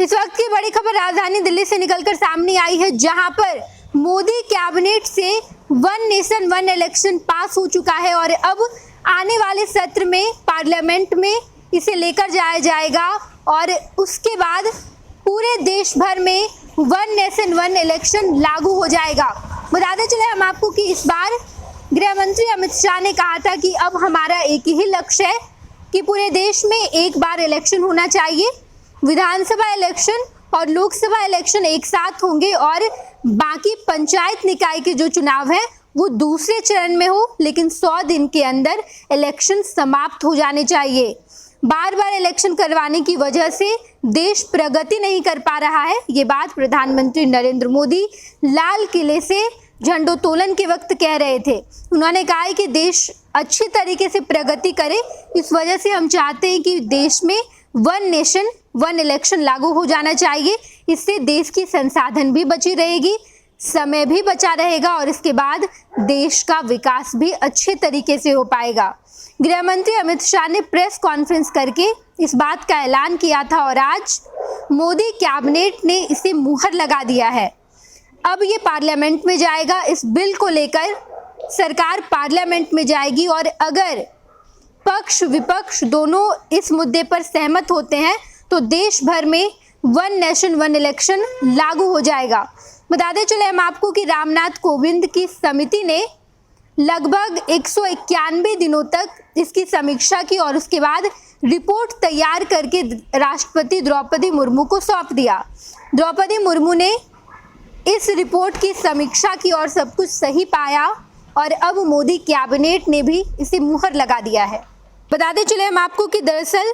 इस वक्त की बड़ी खबर राजधानी दिल्ली से निकलकर सामने आई है, जहां पर मोदी कैबिनेट से वन नेशन वन इलेक्शन पास हो चुका है और अब आने वाले सत्र में पार्लियामेंट में इसे लेकर जाया जाएगा और उसके बाद पूरे देश भर में वन नेशन वन इलेक्शन लागू हो जाएगा। बताते चले हम आपको कि इस बार गृह मंत्री अमित शाह ने कहा था कि अब हमारा एक ही लक्ष्य है कि पूरे देश में एक बार इलेक्शन होना चाहिए। विधानसभा इलेक्शन और लोकसभा इलेक्शन एक साथ होंगे और बाकी पंचायत निकाय के जो चुनाव है वो दूसरे चरण में हो, लेकिन 100 दिन के अंदर इलेक्शन समाप्त हो जाने चाहिए। बार बार इलेक्शन करवाने की वजह से देश प्रगति नहीं कर पा रहा है। ये बात प्रधानमंत्री नरेंद्र मोदी लाल किले से झंडोत्तोलन के वक्त कह रहे थे। उन्होंने कहा है कि देश अच्छी तरीके से प्रगति करे, इस वजह से हम चाहते हैं कि देश में वन नेशन वन इलेक्शन लागू हो जाना चाहिए। इससे देश की संसाधन भी बची रहेगी, समय भी बचा रहेगा और इसके बाद देश का विकास भी अच्छे तरीके से हो पाएगा। गृह मंत्री अमित शाह ने प्रेस कॉन्फ्रेंस करके इस बात का ऐलान किया था और आज मोदी कैबिनेट ने इसे मुहर लगा दिया है। अब ये पार्लियामेंट में जाएगा। इस बिल को लेकर सरकार पार्लियामेंट में जाएगी और अगर पक्ष विपक्ष दोनों इस मुद्दे पर सहमत होते हैं तो देश भर में वन नेशन वन इलेक्शन लागू हो जाएगा। बताते चले हम आपको कि रामनाथ कोविंद की समिति ने लगभग 191 दिनों तक इसकी समीक्षा की और उसके बाद रिपोर्ट तैयार करके राष्ट्रपति द्रौपदी मुर्मू को सौंप दिया। द्रौपदी मुर्मू ने इस रिपोर्ट की समीक्षा की और सब कुछ सही पाया और अब मोदी कैबिनेट ने भी इसे मुहर लगा दिया है। बताते चले हम आपको कि दरअसल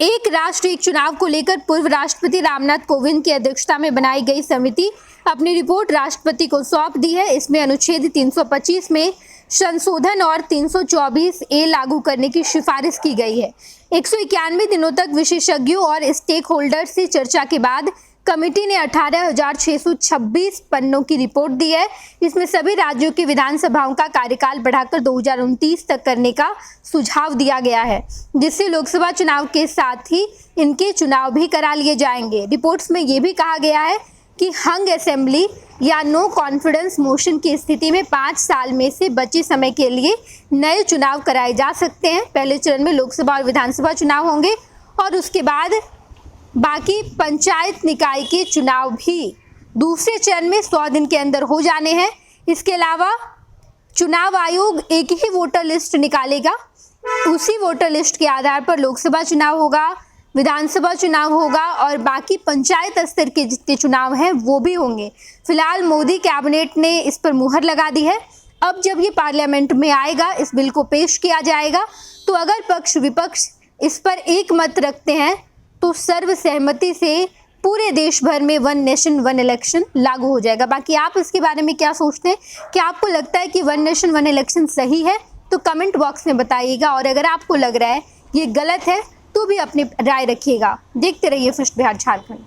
एक राष्ट्र एक चुनाव को लेकर पूर्व राष्ट्रपति रामनाथ कोविंद की अध्यक्षता में बनाई गई समिति अपनी रिपोर्ट राष्ट्रपति को सौंप दी है। इसमें अनुच्छेद 325 में संशोधन और 324A लागू करने की सिफारिश की गई है। 191 दिनों तक विशेषज्ञों और स्टेक होल्डर से चर्चा के बाद कमेटी ने 18,626 पन्नों की रिपोर्ट दी है। इसमें सभी राज्यों की विधानसभाओं का कार्यकाल बढ़ाकर 2029 तक करने का सुझाव दिया गया है, जिससे लोकसभा चुनाव के साथ ही इनके चुनाव भी करा लिए जाएंगे। रिपोर्ट्स में ये भी कहा गया है कि हंग असेंबली या नो कॉन्फिडेंस मोशन की स्थिति में 5 साल में से बचे समय के लिए नए चुनाव कराए जा सकते हैं। पहले चरण में लोकसभा और विधानसभा चुनाव होंगे और उसके बाद बाकी पंचायत निकाय के चुनाव भी दूसरे चरण में 100 दिन के अंदर हो जाने हैं। इसके अलावा चुनाव आयोग एक ही वोटर लिस्ट निकालेगा, उसी वोटर लिस्ट के आधार पर लोकसभा चुनाव होगा, विधानसभा चुनाव होगा और बाकी पंचायत स्तर के जितने चुनाव हैं वो भी होंगे। फिलहाल मोदी कैबिनेट ने इस पर मुहर लगा दी है। अब जब ये पार्लियामेंट में आएगा, इस बिल को पेश किया जाएगा, तो अगर पक्ष विपक्ष इस पर एक मत रखते हैं तो सर्वसहमति से पूरे देश भर में वन नेशन वन इलेक्शन लागू हो जाएगा। बाकी आप इसके बारे में क्या सोचते हैं? क्या आपको लगता है कि वन नेशन वन इलेक्शन सही है? तो कमेंट बॉक्स में बताइएगा और अगर आपको लग रहा है ये गलत है तो भी अपनी राय रखिएगा। देखते रहिए फर्स्ट बिहार झारखंड।